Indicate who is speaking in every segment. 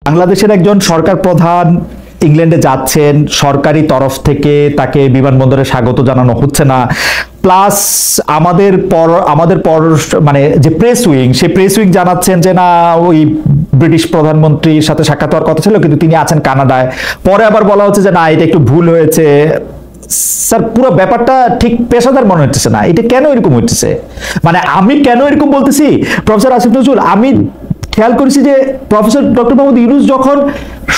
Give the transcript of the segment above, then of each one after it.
Speaker 1: বাংলাদেশের একজন সরকার প্রধান ইংল্যান্ডে যাচ্ছেন, সরকারি তরফ থেকে তাকে বিমানবন্দরে স্বাগত জানানো হচ্ছে না, প্লাস আমাদের মানে যে প্রেস উইং, সেই প্রেস উইং জানাচ্ছেন যে না, ওই ব্রিটিশ প্রধানমন্ত্রীর সাথে সাক্ষাৎ হওয়ার কথা ছিল কিন্তু তিনি আছেন কানাডায়। পরে আবার বলা হচ্ছে যে না, এটা একটু ভুল হয়েছে। স্যার, পুরো ব্যাপারটা ঠিক পেশাদার মনে হচ্ছে না। এটা কেন এরকম হচ্ছে? মানে আমি কেন এরকম বলতেছি, প্রফেসর আসিফ নজরুল, আমি খেয়াল করেছি যে প্রফেসর ডক্টর মোহাম্মদ ইউনূস যখন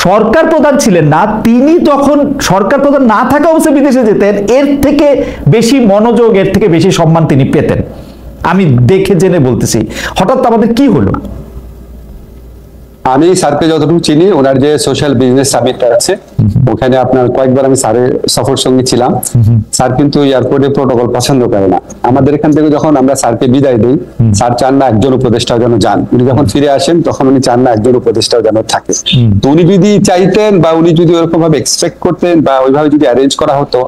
Speaker 1: সরকার প্রধান ছিলেন না, তিনি তখন সরকার প্রধান না থাকা অবস্থায় বিদেশে যেতেন, এর থেকে বেশি মনোযোগ, এর থেকে বেশি সম্মান তিনি পেতেন। আমি দেখে জেনে বলতেছি, হঠাৎ আমাদের কি হলো?
Speaker 2: আমি স্যারকে যতটুকু চিনি, ওনার যে সোশ্যাল বিজনেস সামিটটা আছে ওখানে আপনার কয়েকবার আমি স্যারের সফর সঙ্গী ছিলাম। স্যার কিন্তু এয়ারপোর্টে প্রোটোকল পছন্দ করে না। আমাদের এখান থেকে যখন আমরা স্যারকে বিদায় দিই, স্যার চান না একজন উপদেষ্টাও যেন যান। উনি যখন ফিরে আসেন তখন উনি চান না একজন উপদেষ্টাও যেন থাকে। তো উনি যদি চাইতেন বা উনি যদি ওরকম ভাবে এক্সপেক্ট করতেন বা ওইভাবে যদি অ্যারেঞ্জ করা হতো,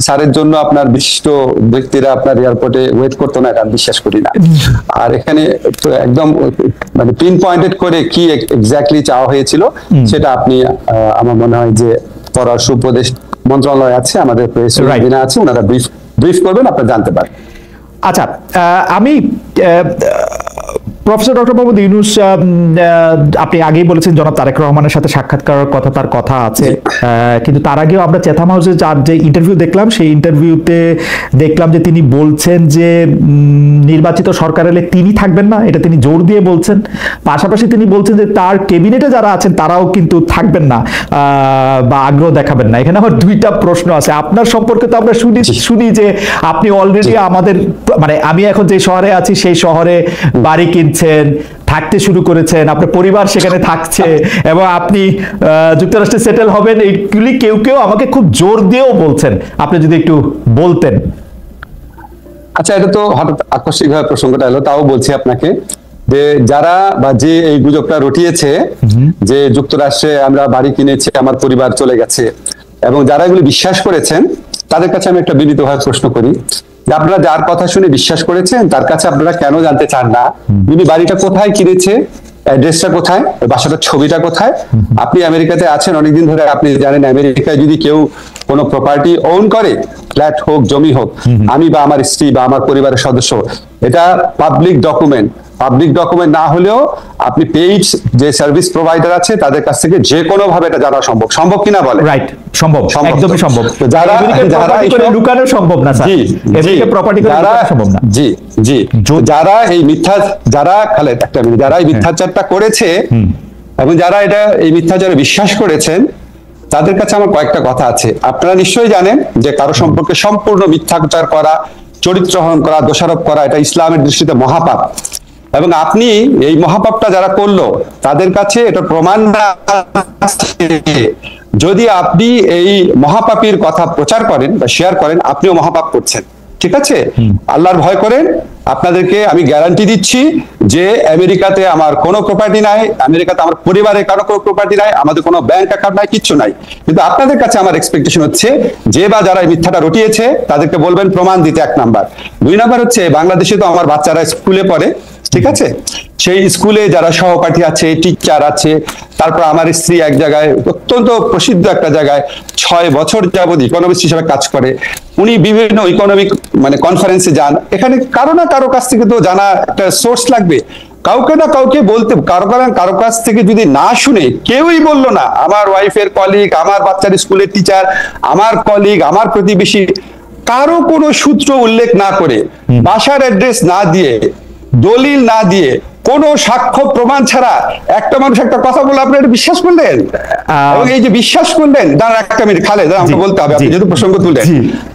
Speaker 2: স্যারের জন্য আপনার বিশিষ্ট ব্যক্তিরা আপনার এয়ারপোর্টে ওয়েট করতো না, এটা আমি বিশ্বাস করি না। আর এখানে একদম মানে পিন পয়েন্টেড করে কি এক্স্যাক্টলি চাওয়া হয়েছিল সেটা আপনি আমার মনে হয় যে পররাষ্ট্র উপদেশ মন্ত্রণালয় আছে, আমাদের প্রেস আছে, ওনারা ব্রিফ করবেন, আপনারা জানতে পারেন।
Speaker 1: আচ্ছা, আমি প্রফেসর ডক্টর মোহাম্মদ ইউনূস, আপনি আগেই বলেছেন জনাব তারেক রহমানের সাথে সাক্ষাৎ করার কথা, তার কথা আছে, কিন্তু তার আগেও আমরা চ্যাথাম হাউসে যে ইন্টারভিউ দেখলাম, সেই ইন্টারভিউতে দেখলাম যে তিনি বলছেন যে নির্বাচিত সরকার এলে তিনি থাকবেন না, এটা তিনি জোর দিয়ে বলছেন। পাশাপাশি তিনি বলছেন যে তার ক্যাবিনেটে যারা আছেন তারাও কিন্তু থাকবেন না বা আগ্রহ দেখাবেন না। এখানে আমার দুইটা প্রশ্ন আছে। আপনার সম্পর্কে তো আমরা শুনি যে আপনি অলরেডি আমাদের, মানে আমি এখন যে শহরে আছি সেই শহরে বাড়ি কিনছেন, থাকতে শুরু করেছেন, আপনার পরিবার সেখানে থাকছে এবং আপনি যুক্তরাষ্ট্রে সেটেল হবেন, এইগুলি কেউ কেউ আমাকে খুব জোর দিয়েও বলছেন। আপনি যদি একটু বলতেন।
Speaker 2: আচ্ছা, এটা তো হঠাৎ আকস্মিকভাবে প্রসঙ্গটা এলো, তাও বলছি আপনাকে যে যারা বা যে এই গুজবটা রটিয়েছে যে যুক্তরাষ্ট্রে আমরা বাড়ি কিনেছি, আমার পরিবার চলে গেছে, এবং যারা এগুলি বিশ্বাস করেছেন তাদের কাছে আমি একটা বিনীতভাবে প্রশ্ন করি যে আপনারা যার কথা শুনে বিশ্বাস করেছেন তার কাছে আপনারা কেন জানতে চান না উনি বাড়িটা কোথায় কিনেছে, অ্যাড্রেসটা কোথায়, বাসাটার ছবিটা কোথায়? আপনি আমেরিকাতে আছেন অনেকদিন ধরে, আপনি জানেন আমেরিকায় যদি কেউ কোনো প্রপার্টি ওন করে, ফ্ল্যাট হোক, জমি হোক, আমি বা আমার স্ত্রী বা আমার পরিবারের সদস্য, এটা পাবলিক ডকুমেন্ট। পাবলিক ডকুমেন্ট না হলেও আপনি পেইড যে সার্ভিস প্রোভাইডার আছে তাদের কাছ থেকে যে কোনো ভাবে এটা জানা সম্ভব। সম্ভব কিনা বলে?
Speaker 1: রাইট, সম্ভব, একদমই সম্ভব।
Speaker 2: যারা
Speaker 1: লুকানো সম্ভব না স্যার, এদিকে প্রপার্টি লুকানো সম্ভব না।
Speaker 2: জি জি, যারা এই মিথ্যা, যারা খালেদ একটা মিনিট, যারা এই মিথ্যাচারটা করেছে এবং যারা এটা এই মিথ্যাচারে বিশ্বাস করেছেন তাদের কাছে আমার কয়েকটা কথা আছে। আপনারা নিশ্চয়ই জানেন যে কারো সম্পর্কে সম্পূর্ণ মিথ্যাচার করা, চরিত্রহরণ করা, দোষারোপ করা, এটা ইসলামের দৃষ্টিতে মহাপাপ। এবং আপনি এই মহাপাপটা যারা করলো তাদের কাছে এটা প্রমাণ না, যদি আপনি এই মহাপাপীর কথা প্রচার করেন বা শেয়ার করেন, আপনিও মহাপাপ করছেন। ঠিক আছে? আল্লাহর ভয় করেন। আপনাদেরকে আমি গ্যারান্টি দিচ্ছি যে আমেরিকাতে আমার কোনো প্রপার্টি নাই, আমেরিকাতে আমার পরিবারের কারো কোনো প্রপার্টি নাই, আমাদের কোনো ব্যাংক অ্যাকাউন্ট নাই, কিচ্ছু নাই। কিন্তু আপনাদের কাছে আমার এক্সপেকটেশন হচ্ছে যে বা যারা এই মিথ্যাটা রটিয়েছে তাদেরকে বলবেন প্রমাণ দিতে, 1 নাম্বার। 2 নাম্বার হচ্ছে বাংলাদেশে তো আমার বাচ্চারা স্কুলে পড়ে, ঠিক আছে? সেই স্কুলে যারা সহপাঠী আছে, টিচার আছে, তারপর আমার স্ত্রী এক জায়গায় অত্যন্ত প্রসিদ্ধ একটা জায়গায় 6 বছর যাবত ইকোনমিস্ট হিসেবে কাজ করে। উনি বিভিন্ন ইকোনমিক মানে কনফারেন্সে যান, এখানে কারো না কারো কাছ থেকে তো জানা একটা সোর্স লাগবে। কাউকে না কাউকে বলতে, কারো কাছ থেকে যদি না শুনে, কেউই বললো না, আমার ওয়াইফের কলিগ, আমার বাচ্চার স্কুলের টিচার, আমার কলিগ, আমার প্রতিবেশী, কারো কোনো সূত্র উল্লেখ না করে, বাসার অ্যাড্রেস না দিয়ে, দলিল না দিয়ে, কোন সাক্ষ্য প্রমাণ ছাড়া একটা মানুষ একটা কথা বলে আপনি এটা বিশ্বাস করলেন? এবং এই যে বিশ্বাস করলেন, দাঁড়ান একটা মিনিট খালেদ, আমাকে বলতে হবে, আপনি যেহেতু প্রসঙ্গ তুললেন,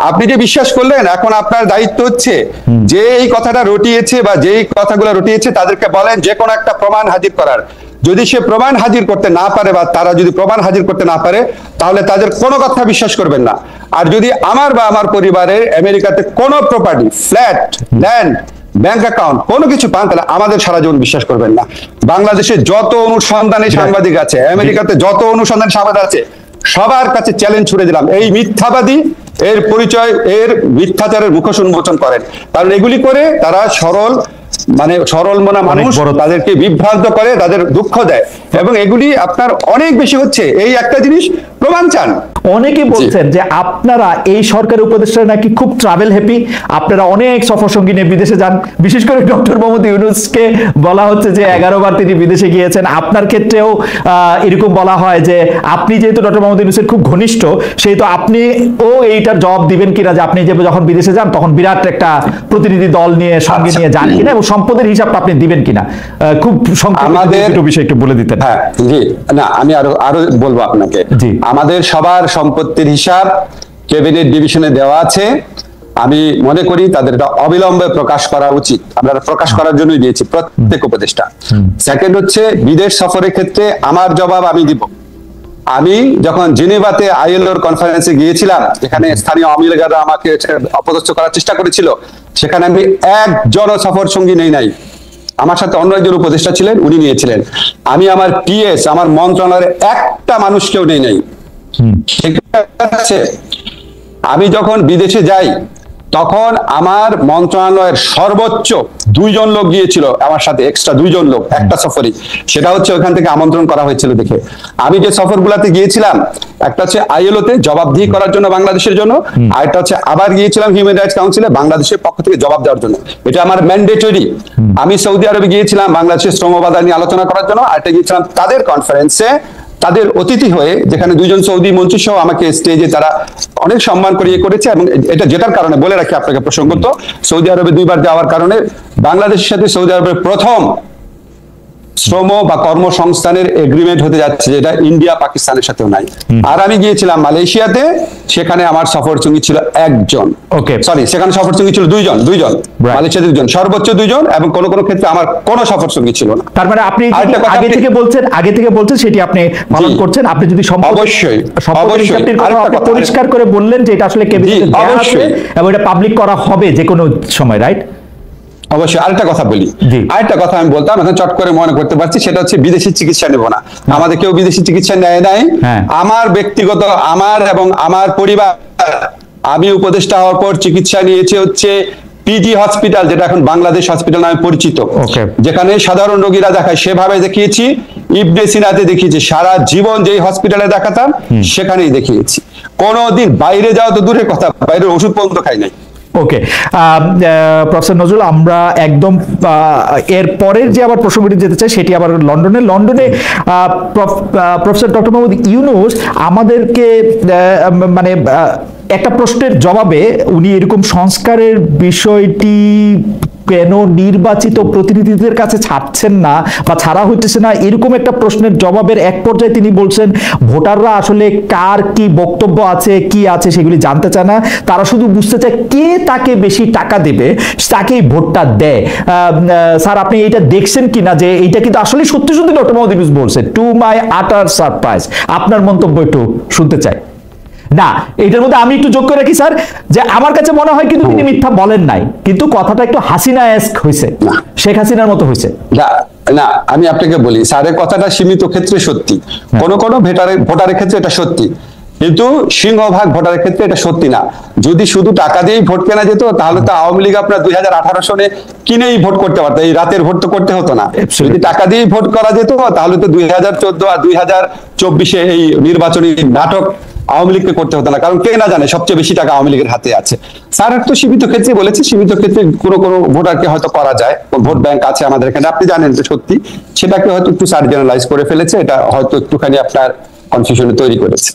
Speaker 2: আপনি যে বিশ্বাস করলেন, এখন আপনার দায়িত্ব হচ্ছে যে এই কথাটা রটিয়েছে বা যেই কথাগুলো রটিয়েছে তাদেরকে বলেন যে কোনো একটা প্রমাণ হাজির করার। যদি সে প্রমাণ হাজির করতে না পারে বা তারা যদি প্রমাণ হাজির করতে না পারে, তাহলে তাদের কোনো কথা বিশ্বাস করবেন না। আর যদি আমার বা আমার পরিবারের আমেরিকাতে কোনো property, flat, land, bank account কোনো কিছু পান, তাহলে আমাদের সারা জীবন বিশ্বাস করবেন না। বাংলাদেশে যত অনুসন্ধানী সাংবাদিক আছে, আমেরিকাতে যত অনুসন্ধানী সাংবাদিক আছে, সবার কাছে চ্যালেঞ্জ ছুড়ে দিলাম, এই মিথ্যাবাদী এর পরিচয়, এর মিথ্যাচারের মুখোশ উন্মোচন করেন। কারণ এগুলি করে তারা সরল মানে সরল মনা মানুষ তাদেরকে বিভ্রান্ত করে, তাদের দুঃখ দেয়, এবং এগুলি আপনার অনেক বেশি হচ্ছে। এই একটা জিনিস প্রমাণ চান।
Speaker 1: অনেকে বলছেন যে আপনারা এই সরকারি উপদেষ্টা নাকি খুব ট্রাভেল হ্যাপি, আপনারা অনেক সফর সঙ্গী নিয়ে বিদেশে যান। বিশেষ করে ডক্টর মোহাম্মদ ইউনূসকে বলা হচ্ছে যে 11 বার তিনি বিদেশে গিয়েছেন। আপনার ক্ষেত্রেও এরকম বলা হয় যে আপনি যেহেতু ডক্টর মোহাম্মদ ইউনূসের খুব ঘনিষ্ঠ, সেহেতু আপনি এইটার জবাব দিবেন কিনা যে আপনি যে যখন বিদেশে যান তখন বিরাট একটা প্রতিনিধি দল নিয়ে সঙ্গে নিয়ে যান কিনা, এবং সম্পদের হিসাবটা আপনি দিবেন কিনা। খুব সংক্ষেপে দুটো বিষয় একটু বলে দিতেন।
Speaker 2: হ্যাঁ জি, না আমি আরো বলবো আপনাকে। আমাদের সবার সম্পত্তির হিসাব ক্যাবিনেট ডিভিশনে দেওয়া আছে। আমি মনে করি তাদের অবিলম্বে প্রকাশ করা উচিত। আমরা প্রকাশ করার জন্যই দিয়েছি প্রত্যেক উপদেষ্টা। সেকেন্ড হচ্ছে বিদেশ সফরের ক্ষেত্রে আমার জবাব আমি দিব। আমি যখন জেনেভাতে আইএলওর কনফারেন্সে গিয়েছিলাম, যেখানে স্থানীয় আওয়ামী লীগেরা আমাকে অপদস্থ করার চেষ্টা করেছিল, সেখানে আমি একজন সফর সঙ্গী নেই নাই। আমার সাথে অন্য একজন উপদেষ্টা ছিলেন, উনি নিয়েছিলেন। আমি আমার পিএস, আমার মন্ত্রণালয়ের একটা মানুষকেও নেই নাই। ঠিক আছে, আমি যখন বিদেশে যাই তখন আমার মন্ত্রণালয়ের সর্বোচ্চ 2 জন লোক গিয়েছিল আমার সাথে, এক্সট্রা 2 জন লোক একটা সফরই। সেটা হচ্ছে ওখান থেকে আমন্ত্রণ করা হয়েছিল দেখে। আমি যে সফরগুলোতে গিয়েছিলাম, একটা হচ্ছে আইএলওতে জবাবদিহি করার জন্য বাংলাদেশের জন্য, আর একটা হচ্ছে আবার গিয়েছিলাম হিউম্যান রাইটস কাউন্সিলে বাংলাদেশের পক্ষ থেকে জবাব দেওয়ার জন্য। এটা আমার ম্যান্ডেটরি। আমি সৌদি আরবে গিয়েছিলাম বাংলাদেশের শ্রম বাজার নিয়ে আলোচনা করার জন্য, আর একটা গিয়েছিলাম তাদের কনফারেন্সে তাদের অতিথি হয়ে, যেখানে 2 জন সৌদি মন্ত্রী সহ আমাকে স্টেজে তারা অনেক সম্মান করিয়ে করেছে। এবং এটা যেটার কারণে বলে রাখি আপনাকে প্রসঙ্গত, সৌদি আরবে 2 বার যাওয়ার কারণে বাংলাদেশের সাথে সৌদি আরবের প্রথম শ্রম বা কর্মসংস্থানের এগ্রিমেন্ট হতে যাচ্ছে, যেটা ইন্ডিয়া পাকিস্তানের সাথেও নাই। আর আমি গিয়েছিলাম মালয়েশিয়াতে, সেখানে আমার সফর সঙ্গী ছিল একজন। সরি, সেখানে সফর সঙ্গী ছিল 2 জন। মালয়েশিয়াতে 2 জন, সর্বোচ্চ 2 জন, এবং কোন কোন ক্ষেত্রে আমার কোনো সফর সঙ্গী ছিল না।
Speaker 1: তার মানে আপনি আগে থেকে বলছেন সেটি আপনি পালন করছেন। আপনি যদি
Speaker 2: অবশ্যই
Speaker 1: পরিষ্কার করে বললেন যে এটা আসলে ক্যাবিনেটে দেওয়া আছে এবং এটা পাবলিক করা হবে যে কোনো সময়, রাইট?
Speaker 2: অবশ্যই। আরেকটা কথা বলি, আরেকটা কথা আমি বলতাম, এখন চট করে মনে করতে পারছি, সেটা হচ্ছে বিদেশি চিকিৎসা নেব না। আমাদের কেউ বিদেশি চিকিৎসা নেয় নাই। আমার ব্যক্তিগত, আমার এবং আমার পরিবার, আমি উপদেষ্টা হওয়ার পর চিকিৎসা নিয়েছে হচ্ছে পিজি হসপিটাল, যেটা এখন বাংলাদেশ হসপিটাল নামে পরিচিত, যেখানে সাধারণ রোগীরা দেখায় সেভাবে দেখিয়েছি। ইবনে সিনাতে দেখিয়েছি, সারা জীবন যেই হসপিটালে দেখাতাম সেখানেই দেখিয়েছি। কোনোদিন বাইরে যাওয়া তো দূরের কথা, বাইরের ওষুধ পর্যন্ত খাই নাই।
Speaker 1: ওকে, প্রফেসর নজরুল, আমরা একদম এর পরের যে আবার প্রসঙ্গটি যেতে চাই সেটি আবার লন্ডনে প্রফেসর ডক্টর মোহাম্মদ ইউনূস আমাদেরকে মানে একটা প্রশ্নের জবাবে উনি এরকম সংস্কারের বিষয়টি কেন নির্বাচিত প্রতিনিধিদের কাছে ছাড়ছেন না বা ছাড়া হইতেছে না, এরকম একটা প্রশ্নের জবাবের এক পর্যায়ে তিনি বলছেন ভোটাররা আসলে কার কি বক্তব্য আছে, কি আছে সেগুলি জানতে চায় না, তারা শুধু বুঝতে চায় কে তাকে বেশি টাকা দেবে তাকেই ভোটটা দেয়। স্যার, আপনি এটা দেখছেন কিনা যে এইটা কিন্তু আসলে সত্যি সত্যি ডক্টর মোহাম্মদ ইউনূস বলছে? টু মাই আটার সারপ্রাইজ। আপনার মন্তব্য একটু শুনতে চাই। না, এটার মধ্যে আমি একটু যোগ করে রাখি স্যার, যে আমার কাছে মনে হয় কিন্তু তিনি মিথ্যা বলেন নাই, কিন্তু কথাটা একটু হাসিনা-এস্ক হয়েছে, শেখ হাসিনার মতো হয়েছে।
Speaker 2: না, আমি আপনাকে বলি, স্যারের কথাটা সীমিত ক্ষেত্রে সত্যি, কোন কোন ভোটারের ক্ষেত্রে এটা সত্যি, কিন্তু সিংহভাগ ভোটারের ক্ষেত্রে এটা সত্যি না। যদি শুধু টাকা দিয়েই ভোট কেনা যেত, তাহলে তো আওয়ামী লীগ আপনার 2018 সনে কিনেই ভোট করতে পারতো, এই রাতের ভোট তো করতে হতো না। যদি টাকা দিয়েই ভোট করা যেত, তাহলে তো 2014 আর 2024 এই নির্বাচনী নাটক আওয়ামী লীগকে করতে হতো না, কারণ কে না জানে সবচেয়ে বেশি টাকা আওয়ামী লীগের হাতে আছে। স্যার তো সীমিত ক্ষেত্রে বলেছে, সীমিত ক্ষেত্রে কোনো কোনো ভোটারকে হয়তো করা যায়, ভোট ব্যাংক আছে আমাদের এখানে, আপনি জানেন যে সত্যি, সেটাকে হয়তো একটু স্যার জেনারেলাইজ করে ফেলেছে, এটা হয়তো একটুখানি আপনার কনফিউশনে তৈরি করেছে।